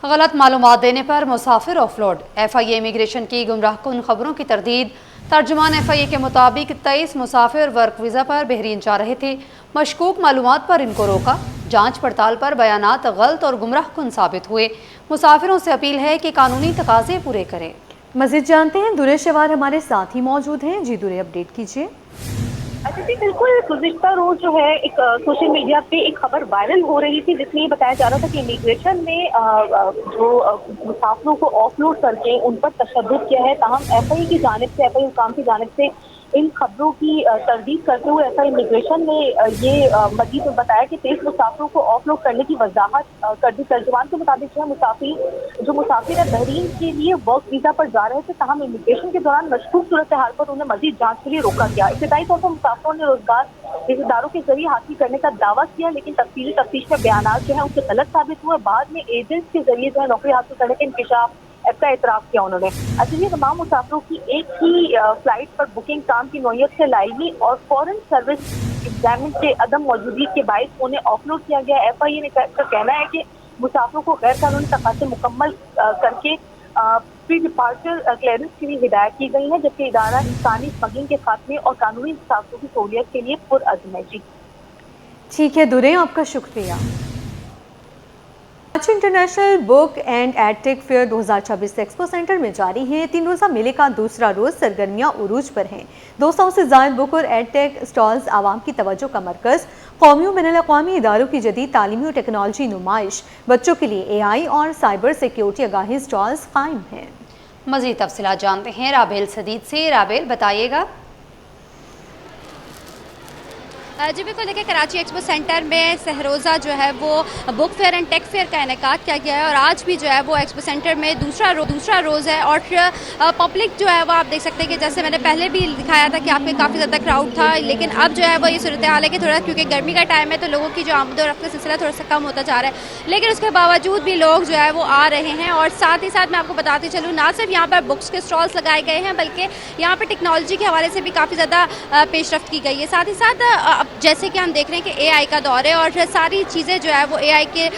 غلط معلومات دینے پر مسافر آف لوڈ، FIA امیگریشن کی گمراہ کن خبروں کی تردید۔ ترجمان FIA کے مطابق 23 مسافر ورک ویزا پر بحرین جا رہے تھے، مشکوک معلومات پر ان کو روکا، جانچ پڑتال پر بیانات غلط اور گمراہ کن ثابت ہوئے۔ مسافروں سے اپیل ہے کہ قانونی تقاضے پورے کریں۔ مزید جانتے ہیں، دورے شوار ہمارے ساتھ ہی موجود ہیں۔ جی دورے، اپڈیٹ کیجیے۔ اچھا جی، بالکل گزشتہ روز جو ہے ایک سوشل میڈیا پہ ایک خبر وائرل ہو رہی تھی، جس میں یہ بتایا جا رہا تھا کہ امیگریشن نے جو مسافروں کو آف لوڈ کر کے ان پر تشدد کیا ہے۔ تاہم FIA کی جانب سے، FIA حکام کی جانب سے ان خبروں کی تردید کرتے ہوئے FIA امیگریشن نے یہ مزید بتایا کہ 23 مسافروں کو آف لوڈ کرنے کی وضاحت کر دی۔ ترجمان کے مطابق جو مسافر ہے بحرین کے لیے ورک ویزا پر جا رہے تھے، تاہم امیگریشن کے دوران مشکوک صورتحال پر انہیں مزید جانچ کے لیے روکا گیا۔ ابتدائی طور پر مسافروں نے روزگار اداروں کے ذریعے حاصل کرنے کا دعویٰ کیا، لیکن تفصیلی تفتیش میں بیانات جو ہے ان سے غلط ثابت ہوئے۔ بعد میں ایجنٹس کے ذریعے جو ہے نوکری حاصل کرنے کا انکشاف کا اعتراف کیا انہوں نے۔ اچھا یہ تمام مسافروں کی ایک ہی فلائٹ پر بکنگ کام کی نوعیت سے لائی اور فورن سروس ایگزامن سے عدم موجودگی کے باعث انہیں آف لوڈ کیا گیا۔ FIA کا کہنا ہے کہ مسافروں کو غیر قانونی تقاضے مکمل کر کے پری ڈپارچر کلیئرنس کے لیے ہدایت کی گئی ہے، جبکہ ادارہ انسانی اسمگلنگ کے خاتمے اور قانونی مسافروں کی سہولیت کے لیے پرعزم ہے۔ جی ٹھیک ہے دورے، آپ کا شکریہ۔ Karachi international book and ed fair 2026 expo centre میں جاری ہے۔ 3 روزہ میلے کا دوسرا روز سرگرمیاں عروج پر ہیں۔ 200 سے زائد بک اور ایڈ ٹیک سٹالز عوام کی توجہ کا مرکز۔ قومی و بین الاقوامی اداروں کی جدید تعلیمی اور ٹیکنالوجی نمائش، بچوں کے لیے AI اور سائبر سیکیورٹی آگاہی سٹالز قائم ہیں۔ مزید تفصیلات جانتے ہیں رابیل سدید سے۔ رابیل، بتائیے گا۔ جی بالکل، دیکھیں کراچی ایکسپو سینٹر میں سہروزہ جو ہے وہ book fair and tech fair کا انعقاد کیا گیا ہے، اور آج بھی جو ہے وہ ایکسپو سینٹر میں دوسرا روز ہے، اور پبلک جو ہے وہ آپ دیکھ سکتے ہیں کہ جیسے میں نے پہلے بھی دکھایا تھا کہ آپ کے کافی زیادہ کراؤڈ تھا، لیکن اب جو ہے وہ یہ صورتحال ہے کہ تھوڑا کیونکہ گرمی کا ٹائم ہے تو لوگوں کی جو آمد و رفت کا سلسلہ تھوڑا سا کم ہوتا جا رہا ہے، لیکن اس کے باوجود بھی لوگ جو ہے وہ آ رہے ہیں۔ اور ساتھ ہی ساتھ میں آپ کو بتاتی چلوں، نہ صرف یہاں پر بکس کے اسٹالس لگائے گئے ہیں بلکہ یہاں پر ٹیکنالوجی کے حوالے سے بھی کافی زیادہ پیش رفت کی گئی ہے۔ ساتھ ہی ساتھ اب جیسے کہ ہم دیکھ رہے ہیں کہ AI کا دور ہے اور ساری چیزیں جو ہے وہ AI کے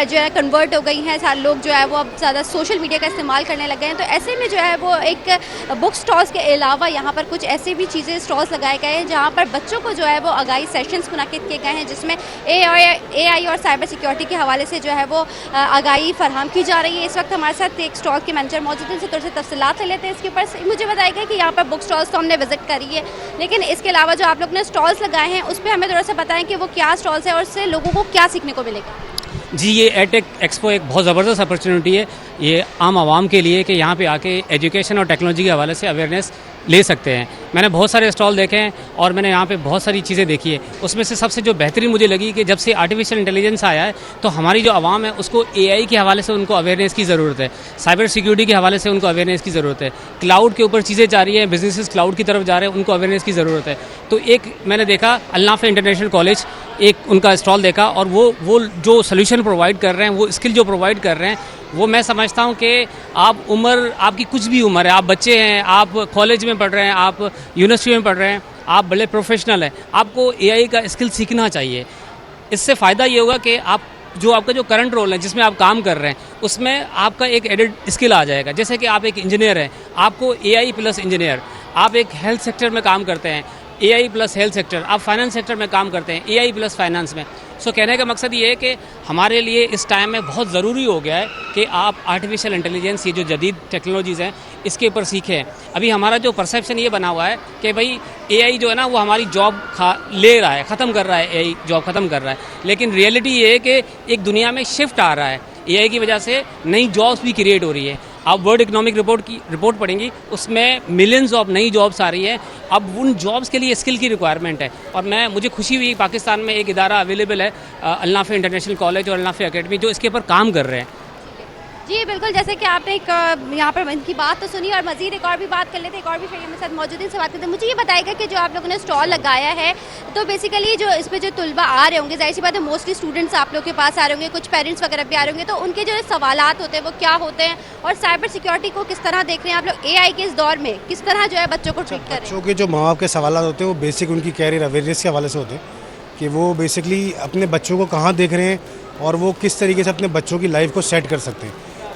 جو ہے کنورٹ ہو گئی ہیں، سارے لوگ جو ہے وہ اب زیادہ سوشل میڈیا کا استعمال کرنے لگے ہیں، تو ایسے میں جو ہے وہ ایک بک سٹالز کے علاوہ یہاں پر کچھ ایسی بھی چیزیں سٹالز لگائے گئے ہیں جہاں پر بچوں کو جو ہے وہ آگاہی سیشنز منعقد کیے گئے ہیں، جس میں AI اور سائبر سیکیورٹی کے حوالے سے جو ہے وہ آگاہی فراہم کی جا رہی ہے۔ اس وقت ہمارے ساتھ ایک سٹال کے مینیجر موجود ہیں، ان سے تھوڑی سی تفصیلات لے لیتے ہیں اس کے اوپر۔ مجھے بتائے گا کہ یہاں پر بک سٹالز تو ہم نے وزٹ کری ہے، لیکن اس کے علاوہ جو آپ لوگ نے سٹالز لگائے ہیں اس پہ ہمیں تھوڑا سا بتائیں کہ وہ کیا سٹالز ہیں اور اس سے لوگوں کو کیا سیکھنے کو ملے گا۔ جی، یہ ایڈ ایکسپو ایک بہت زبردست اپرچونٹی ہے یہ عام عوام کے لیے کہ یہاں پہ آ کے ایجوکیشن اور ٹیکنالوجی کے حوالے سے اویئرنیس لے سکتے ہیں۔ میں نے بہت سارے اسٹال دیکھے ہیں اور میں نے یہاں پہ بہت ساری چیزیں دیکھی ہے، اس میں سے سب سے جو بہترین مجھے لگی کہ جب سے آرٹیفیشیل انٹیلیجنس آیا ہے تو ہماری جو عوام ہے اس کو AI کے حوالے سے ان کو اویئرنیس کی ضرورت ہے، سائبر سیکیورٹی کے حوالے سے ان کو اویئرنیس کی ضرورت ہے، کلاؤڈ کے اوپر چیزیں جا رہی ہیں، بزنسز کلاؤڈ کی طرف جا رہے ہیں، ان کو اویئرنیس کی ضرورت ہے۔ تو ایک میں نے دیکھا النافع انٹرنیشنل کالج ایک ان کا اسٹال دیکھا، اور وہ جو سلوشن پرووائڈ کر رہے ہیں، وہ اسکل جو پرووائڈ کر رہے ہیں، وہ میں سمجھتا ہوں کہ آپ کی کچھ بھی عمر ہے، آپ بچے ہیں، آپ کالج میں پڑھ رہے ہیں، آپ یونیورسٹی میں پڑھ رہے ہیں، آپ بڑے پروفیشنل ہیں، آپ کو AI کا اسکل سیکھنا چاہیے۔ اس سے فائدہ یہ ہوگا کہ آپ کا جو کرنٹ رول ہے جس میں آپ کام کر رہے ہیں اس میں آپ کا ایک ایڈڈ اسکل آ جائے گا۔ جیسے کہ آپ ایک انجینئر ہیں، آپ کو AI پلس انجینئر، آپ ایک ہیلتھ سیکٹر میں کام کرتے ہیں، AI پلس ہیلتھ سیکٹر، آپ فائنانس سیکٹر میں کام کرتے ہیں، AI پلس فائنانس میں۔ کہنے کا مقصد یہ ہے کہ ہمارے لیے اس ٹائم میں بہت ضروری ہو گیا ہے کہ آپ آرٹیفیشیل انٹیلیجنس، یہ جو جدید ٹیکنالوجیز ہیں، اس کے اوپر سیکھیں۔ ابھی ہمارا جو پرسیپشن یہ بنا ہوا ہے کہ بھائی AI جو ہے نا وہ ہماری جاب لے رہا ہے، ختم کر رہا ہے، AI جاب ختم کر رہا ہے، لیکن ریئلٹی یہ ہے کہ ایک دنیا میں شفٹ آ رہا ہے، AI کی وجہ سے نئی جابس بھی کریٹ ہو رہی ہے۔ آپ ورلڈ اکنامک رپورٹ پڑھیں گی، اس میں ملینز آف نئی جابس آ رہی ہیں۔ اب ان جابس کے لیے اسکل کی ریکوائرمنٹ ہے، اور مجھے خوشی ہوئی پاکستان میں ایک ادارہ اویلیبل ہے، النافع انٹرنیشنل کالج اور النافع اکیڈمی، جو اس کے اوپر کام کر رہے ہیں۔ جی بالکل، جیسے کہ آپ نے ایک یہاں پر ان کی بات تو سنی، اور مزید ایک اور بھی بات کر لیتے ہیں، ایک اور بھی شہری میرے ساتھ موجود ہیں، سے بات کرتے ہیں۔ مجھے یہ بتائے گا کہ جو آپ لوگوں نے اسٹال لگایا ہے تو بیسیکلی جو اس پہ جو طلبہ آ رہے ہوں گے، ظاہر سی بات ہے موسٹلی اسٹوڈنٹس آپ لوگ کے پاس آ رہے ہوں گے، کچھ پیرنٹس وغیرہ بھی آ رہے ہوں گے، تو ان کے جو سوالات ہوتے ہیں وہ کیا ہوتے ہیں، اور سائبر سیکیورٹی کو کس طرح دیکھ رہے ہیں آپ لوگ AI کے اس دور میں، کس طرح جو ہے بچوں کو ٹریٹ کر رہے ہیں؟ بچوں کے جو ماں باپ کے سوالات ہوتے ہیں وہ بیسک ان کی کیریئر اویئرنیس کے حوالے سے ہوتے ہیں کہ وہ بیسکلی اپنے بچوں کو کہاں دیکھ رہے ہیں اور وہ کس طریقے سے اپنے بچوں کی لائف کو سیٹ کر سکتے ہیں۔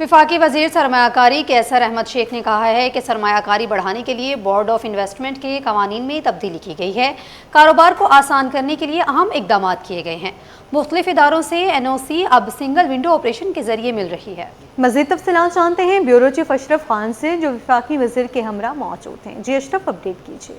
وفاقی وزیر سرمایہ کاری کیسر احمد شیخ نے کہا ہے کہ سرمایہ کاری بڑھانے کے لیے بورڈ آف انویسٹمنٹ کے قوانین میں تبدیلی کی گئی ہے۔ کاروبار کو آسان کرنے کے لیے اہم اقدامات کیے گئے ہیں۔ مختلف اداروں سے NOC اب سنگل ونڈو آپریشن کے ذریعے مل رہی ہے۔ مزید تفصیلات جانتے ہیں بیورو چیف اشرف خان سے، جو وفاقی وزیر کے ہمراہ موجود ہیں۔ جی اشرف، اپڈیٹ کیجیے۔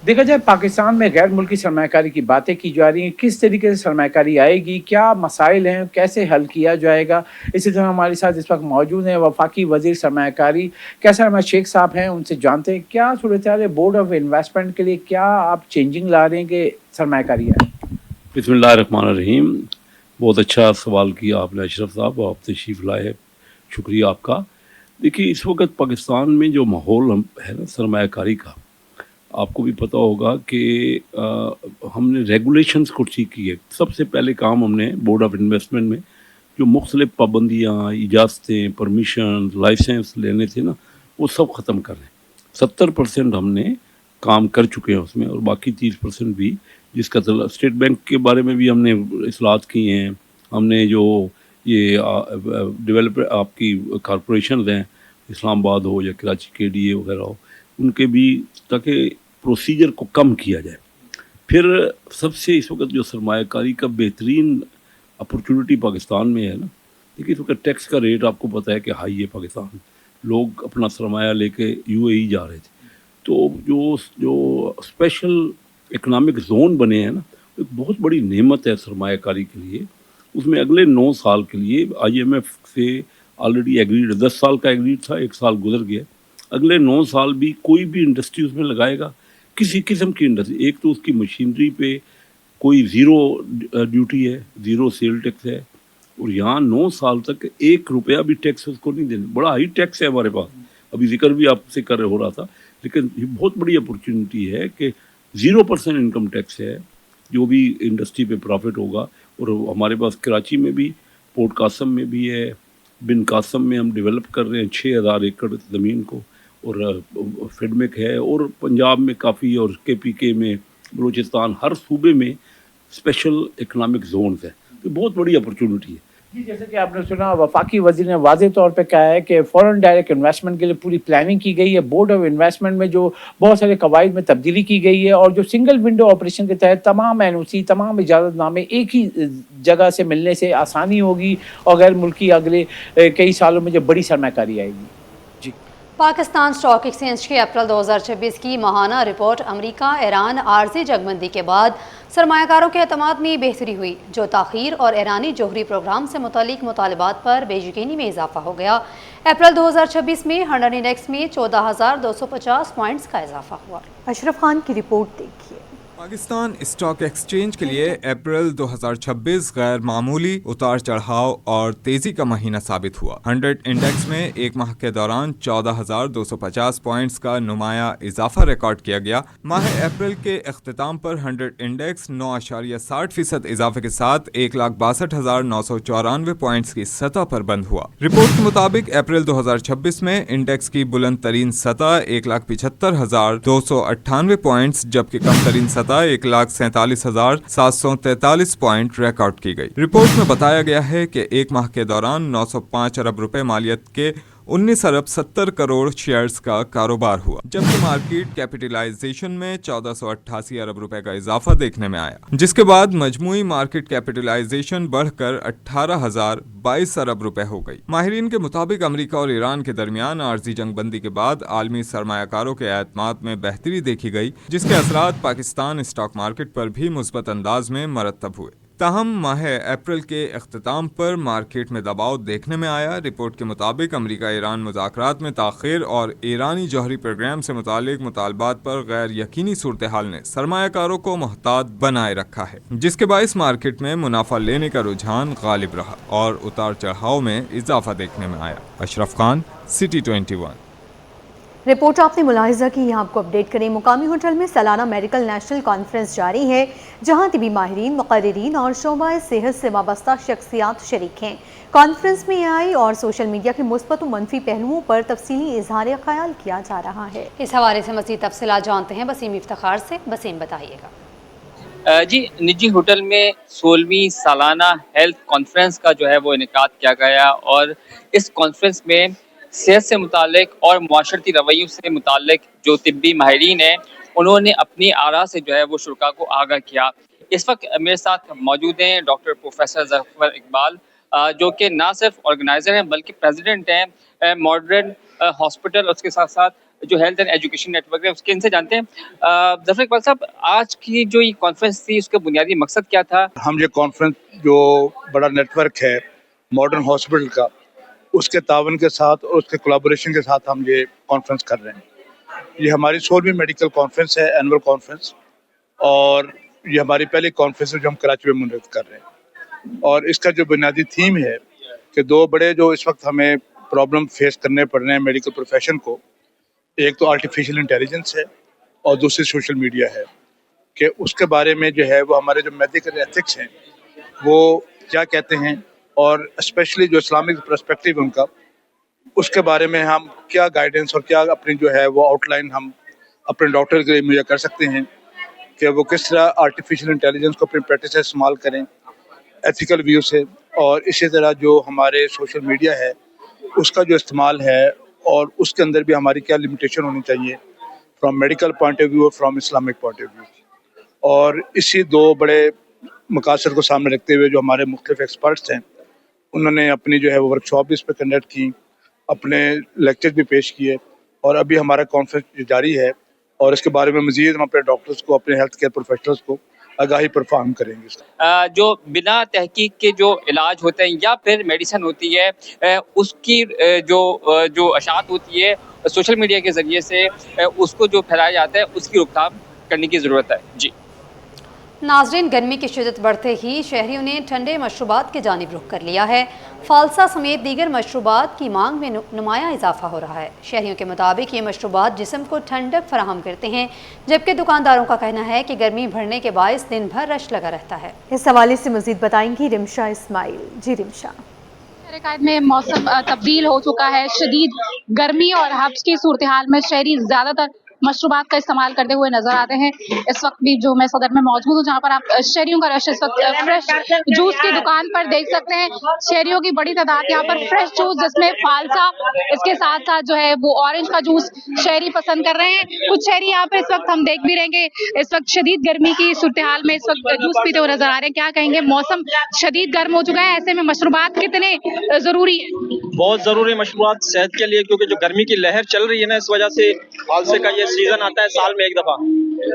دیکھا جائے پاکستان میں غیر ملکی سرمایہ کاری کی باتیں کی جا رہی ہیں، کس طریقے سے سرمایہ کاری آئے گی، کیا مسائل ہیں، کیسے حل کیا جائے گا۔ اسی طرح ہمارے ساتھ اس وقت موجود ہیں وفاقی وزیر سرمایہ کاری کیسر احمد شیخ صاحب ہیں، ان سے جانتے ہیں کیا صورتحال ہے بورڈ آف انویسٹمنٹ کے لیے، کیا آپ چینجنگ لا رہے ہیں کہ سرمایہ کاری آئے۔ بسم اللہ الرحمن الرحیم۔ بہت اچھا سوال کیا آپ نے اشرف صاحب، آپ تشریف لائے، شکریہ آپ کا۔ دیکھیے اس وقت پاکستان میں جو ماحول ہے نا سرمایہ کاری کا، آپ کو بھی پتہ ہوگا کہ ہم نے ریگولیشنز کو ٹھیک کی ہے۔ سب سے پہلے کام ہم نے بورڈ آف انویسٹمنٹ میں جو مختلف پابندیاں، اجازتیں، پرمیشنز، لائسنس لینے تھے نا، وہ سب ختم کر رہے ہیں۔ 70% ہم نے کام کر چکے ہیں اس میں، اور باقی 30% بھی جس کا اسٹیٹ بینک کے بارے میں بھی ہم نے اصلاحات کی ہیں۔ ہم نے جو یہ ڈیولپر آپ کی کارپوریشنز ہیں، اسلام آباد ہو یا کراچی KDA وغیرہ ہو، ان کے بھی تاکہ پروسیجر کو کم کیا جائے۔ پھر سب سے اس وقت جو سرمایہ کاری کا بہترین اپرچونٹی پاکستان میں ہے نا، دیکھیے اس وقت ٹیکس کا ریٹ آپ کو پتہ ہے کہ ہائی ہے پاکستان میں، لوگ اپنا سرمایہ لے کے UAE جا رہے تھے، تو جو اسپیشل اکنامک زون بنے ہیں نا، ایک بہت بڑی نعمت ہے سرمایہ کاری کے لیے۔ اس میں اگلے 9 سال کے لیے IMF سے آلریڈی ایگریڈ، 10 سال کا ایگریڈ تھا، 1 سال گزر گیا، اگلے 9 سال بھی کوئی بھی انڈسٹری اس میں لگائے گا، کسی قسم کی انڈسٹری، ایک تو اس کی مشینری پہ کوئی زیرو ڈیوٹی ہے، زیرو سیل ٹیکس ہے، اور یہاں 9 سال تک 1 روپیہ بھی ٹیکس اس کو نہیں دینا۔ بڑا ہائی ٹیکس ہے ہمارے پاس، ابھی ذکر بھی آپ سے ہو رہا تھا، لیکن یہ بہت بڑی اپرچونٹی ہے کہ 0% انکم ٹیکس ہے جو بھی انڈسٹری پہ پرافٹ ہوگا۔ اور ہمارے پاس کراچی میں بھی، پورٹ قاسم میں بھی ہے، بن قاسم میں ہم ڈیولپ کر رہے ہیں 6000 ایکڑ زمین کو، اور فیڈمک ہے، اور پنجاب میں کافی، اور KPK میں، بلوچستان، ہر صوبے میں اسپیشل اکنامک زونز ہیں، تو بہت بڑی اپرچونٹی ہے۔ جی، جیسے کہ آپ نے سنا وفاقی وزیر نے واضح طور پہ کہا ہے کہ فورن ڈائریکٹ انویسٹمنٹ کے لیے پوری پلاننگ کی گئی ہے۔ بورڈ آف انویسٹمنٹ میں جو بہت سارے قواعد میں تبدیلی کی گئی ہے، اور جو سنگل ونڈو آپریشن کے تحت تمام NOC، تمام اجازت نامے ایک ہی جگہ سے ملنے سے آسانی ہوگی، اور غیر ملکی اگلے کئی سالوں میں جو بڑی سرمایہ کاری آئے گی۔ جی، پاکستان اسٹاک ایکسچینج کی اپریل 2026 کی ماہانہ رپورٹ امریکہ ایران عارضی جنگ بندی کے بعد سرمایہ کاروں کے اعتماد میں بہتری ہوئی، جو تاخیر اور ایرانی جوہری پروگرام سے متعلق مطالبات پر بے یقینی میں اضافہ ہو گیا۔ اپریل 2026 میں 100 انڈیکس میں 14,250 پوائنٹس کا اضافہ ہوا۔ اشرف خان کی رپورٹ دیکھیے۔ پاکستان اسٹاک ایکسچینج کے لیے اپریل 2026 غیر معمولی اتار چڑھاؤ اور تیزی کا مہینہ ثابت ہوا۔ 100 انڈیکس میں ایک ماہ کے دوران 14,250 پوائنٹس کا نمایاں اضافہ ریکارڈ کیا گیا۔ ماہ اپریل کے اختتام پر 100 انڈیکس 9.60% اضافے کے ساتھ 1,62,994 پوائنٹس کی سطح پر بند ہوا۔ رپورٹ کے مطابق اپریل 2026 میں انڈیکس کی بلند ترین سطح 1,75,298 پوائنٹس، جبکہ کم ترین سطح 1,47,743 پوائنٹ ریکارڈ کی گئی۔ رپورٹ میں بتایا گیا ہے کہ ایک ماہ کے دوران 905 ارب روپے مالیت کے 19 ارب 70 کروڑ شیئرز کا کاروبار ہوا، جبکہ مارکیٹ کیپٹلائزیشن میں 1488 ارب روپے کا اضافہ دیکھنے میں آیا، جس کے بعد مجموعی مارکیٹ کیپٹلائزیشن بڑھ کر 18,022 ارب روپے ہو گئی۔ ماہرین کے مطابق امریکہ اور ایران کے درمیان عارضی جنگ بندی کے بعد عالمی سرمایہ کاروں کے اعتماد میں بہتری دیکھی گئی، جس کے اثرات پاکستان اسٹاک مارکیٹ پر بھی مثبت انداز میں مرتب ہوئے۔ تاہم ماہ اپریل کے اختتام پر مارکیٹ میں دباؤ دیکھنے میں آیا۔ رپورٹ کے مطابق امریکہ ایران مذاکرات میں تاخیر اور ایرانی جوہری پروگرام سے متعلق مطالبات پر غیر یقینی صورتحال نے سرمایہ کاروں کو محتاط بنائے رکھا ہے، جس کے باعث مارکیٹ میں منافع لینے کا رجحان غالب رہا اور اتار چڑھاؤ میں اضافہ دیکھنے میں آیا۔ اشرف خان، سٹی 21۔ رپورٹ آپ نے ملاحظہ کی، یہاں آپ کو اپڈیٹ کریں۔ مقامی ہوٹل میں سالانہ میڈیکل نیشنل کانفرنس جاری ہے، جہاں طبی ماہرین، مقررین اور شعبہ صحت سے وابستہ شخصیات شریک ہیں۔ کانفرنس میں AI اور سوشل میڈیا کے مثبت و منفی پہلوؤں پر تفصیلی اظہار خیال کیا جا رہا ہے۔ اس حوالے سے مزید تفصیلات جانتے ہیں بسیم افتخار سے۔ بسیم، بتائیے گا۔ جی نجی ہوٹل میں 16ویں سالانہ ہیلتھ کانفرنس کا جو ہے وہ انعقاد کیا گیا اور اس کانفرنس میں صحت سے متعلق اور معاشرتی رویوں سے متعلق جو طبی ماہرین ہیں انہوں نے اپنی آراء سے جو ہے وہ شرکاء کو آگاہ کیا. اس وقت میرے ساتھ موجود ہیں ڈاکٹر پروفیسر ظفر اقبال جو کہ نہ صرف آرگنائزر ہیں بلکہ پریزیڈنٹ ہیں ماڈرن ہاسپٹل اور اس کے ساتھ ساتھ جو health and education network ہے اس کے ان سے جانتے ہیں. ظفر اقبال صاحب آج کی جو یہ کانفرنس تھی اس کا بنیادی مقصد کیا تھا؟ ہم یہ کانفرنس جو بڑا نیٹ ورک ہے ماڈرن ہاسپٹل کا اس کے تعاون کے ساتھ اور اس کے کولیبوریشن کے ساتھ ہم یہ کانفرنس کر رہے ہیں. یہ ہماری 16ویں میڈیکل کانفرنس ہے اینول کانفرنس اور یہ ہماری پہلی کانفرنس ہے جو ہم کراچی میں منعقد کر رہے ہیں. اور اس کا جو بنیادی تھیم ہے کہ دو بڑے جو اس وقت ہمیں پرابلم فیس کرنے پڑ رہے ہیں میڈیکل پروفیشن کو، ایک تو آرٹیفیشیل انٹیلیجنس ہے اور دوسری سوشل میڈیا ہے، کہ اس کے بارے میں جو ہے وہ ہمارے جو میڈیکل ایتھکس ہیں وہ کیا کہتے ہیں اور اسپیشلی جو اسلامک پرسپیکٹیو ہے ان کا، اس کے بارے میں ہم کیا گائیڈنس اور کیا اپنی جو ہے وہ آؤٹ لائن ہم اپنے ڈاکٹر کے لیے مہیا کر سکتے ہیں کہ وہ کس طرح آرٹیفیشیل انٹیلیجنس کو اپنی پریکٹس سے استعمال کریں ایتھیکل ویو سے. اور اسی طرح جو ہمارے سوشل میڈیا ہے اس کا جو استعمال ہے اور اس کے اندر بھی ہماری کیا لمیٹیشن ہونی چاہیے from medical point of view اور from Islamic point of view. اور اسی دو بڑے مقاصد کو سامنے رکھتے ہوئے جو ہمارے مختلف ایکسپرٹس ہیں انہوں نے اپنی جو ہے وہ ورکشاپ بھی اس پہ کنڈکٹ کی، اپنے لیکچر بھی پیش کیے اور ابھی ہمارا کانفرنس جاری ہے اور اس کے بارے میں مزید ہم اپنے ڈاکٹرز کو اپنے ہیلتھ کیئر پروفیشنلز کو آگاہی پر فراہم کریں گے. جو بنا تحقیق کے جو علاج ہوتے ہیں یا پھر میڈیسن ہوتی ہے اس کی جو اشاعت ہوتی ہے سوشل میڈیا کے ذریعے سے اس کو جو پھیلایا جاتا ہے اس کی روک تھام کرنے کی ضرورت ہے. جی ناظرین، گرمی کی شدت بڑھتے ہی شہریوں نے ٹھنڈے مشروبات کی جانب رخ کر لیا ہے. فالسا سمیت دیگر مشروبات کی مانگ میں نمایاں اضافہ ہو رہا ہے. شہریوں کے مطابق یہ مشروبات جسم کو ٹھنڈک فراہم کرتے ہیں، جبکہ دکانداروں کا کہنا ہے کہ گرمی بڑھنے کے باعث دن بھر رش لگا رہتا ہے. اس حوالے سے مزید بتائیں گی رمشا اسماعیل. جی رمشا. شہر میں موسم تبدیل ہو چکا ہے. شدید گرمی اور حبس کی صورتحال میں شہری زیادہ تر مشروبات کا استعمال کرتے ہوئے نظر آتے ہیں. اس وقت بھی جو میں صدر میں موجود ہوں جہاں پر آپ شہریوں کا رش اس وقت فریش جوس کی دکان پر دیکھ سکتے ہیں. شہریوں کی بڑی تعداد یہاں پر فریش جوس جس میں فالسا اس کے ساتھ ساتھ جو ہے وہ اورنج کا جوس شہری پسند کر رہے ہیں. کچھ شہری یہاں پہ اس وقت ہم دیکھ بھی رہے ہیں کہ اس وقت شدید گرمی کی صورتحال میں اس وقت جوس پیتے ہوئے نظر آ رہے ہیں. کیا کہیں گے، موسم شدید گرم ہو چکا ہے، ایسے میں مشروبات کتنے ضروری ہیں؟ بہت ضروری مشروبات صحت کے لیے، کیونکہ جو گرمی کی لہر چل رہی ہے نا اس وجہ سے فالسے کا یہ سیزن آتا ہے سال میں ایک دفعہ،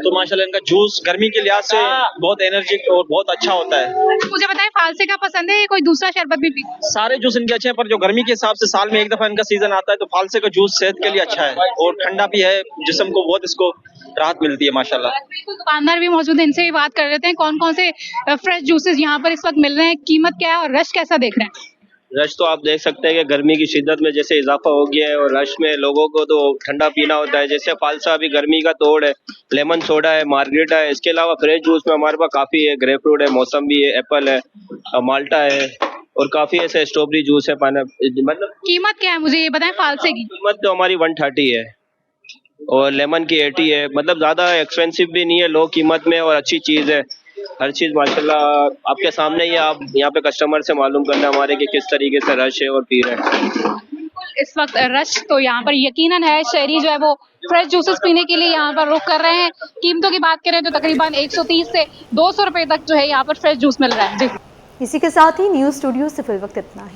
تو ماشاءاللہ ان کا جوس گرمی کے لحاظ سے بہت انرجک اور بہت اچھا ہوتا ہے. مجھے بتائیں فالسے کا پسند ہے یا کوئی دوسرا شربت بھی؟ سارے جوس ان کے اچھے ہیں، پر جو گرمی کے حساب سے سال میں ایک دفعہ ان کا سیزن آتا ہے تو فالسے کا جوس صحت کے لیے اچھا ہے اور ٹھنڈا بھی ہے، جسم کو بہت اس کو راحت ملتی ہے ماشاءاللہ. دکاندار بھی موجود ہیں، ان سے بھی بات کر لیتے ہیں کون کون سے فریش جوسز یہاں پر اس وقت مل رہے ہیں، قیمت کیا ہے اور رش کیسا دیکھ رہے ہیں؟ رش تو آپ دیکھ سکتے ہیں کہ گرمی کی شدت میں جیسے اضافہ ہو گیا ہے اور رش میں لوگوں کو تو ٹھنڈا پینا ہوتا ہے. جیسے فالسا ابھی گرمی کا توڑ ہے، لیمن سوڈا ہے، مارگریٹا ہے. اس کے علاوہ فریش جوس میں ہمارے پاس کافی ہے، گریپ فروٹ ہے، موسمبی ہے، ایپل ہے، مالٹا ہے اور کافی ایسے اسٹرابری جوس ہے. مطلب قیمت کیا ہے مجھے یہ بتائیں فالسے کی؟ قیمت تو ہماری 130 ہے اور لیمن کی 80 ہے. مطلب زیادہ ایکسپینسو بھی نہیں ہے، لو قیمت میں اور اچھی چیز ہے. ہر چیز ماشاءاللہ آپ کے سامنے ہی، آپ یہاں پہ کسٹمر سے معلوم کرنا ہمارے کہ کس طریقے سے رش ہے اور پی رہے ہیں. اس وقت رش تو یہاں پر یقیناً ہے. شہری جو ہے وہ فریش جوسز پینے کے لیے یہاں پر رخ کر رہے ہیں. قیمتوں کی بات کریں تو تقریباً 130 سے 200 روپے تک جو ہے یہاں پر فریش جوس مل رہا ہے. جی اسی کے ساتھ ہی نیوز اسٹوڈیو سے فی الوقت اتنا ہی.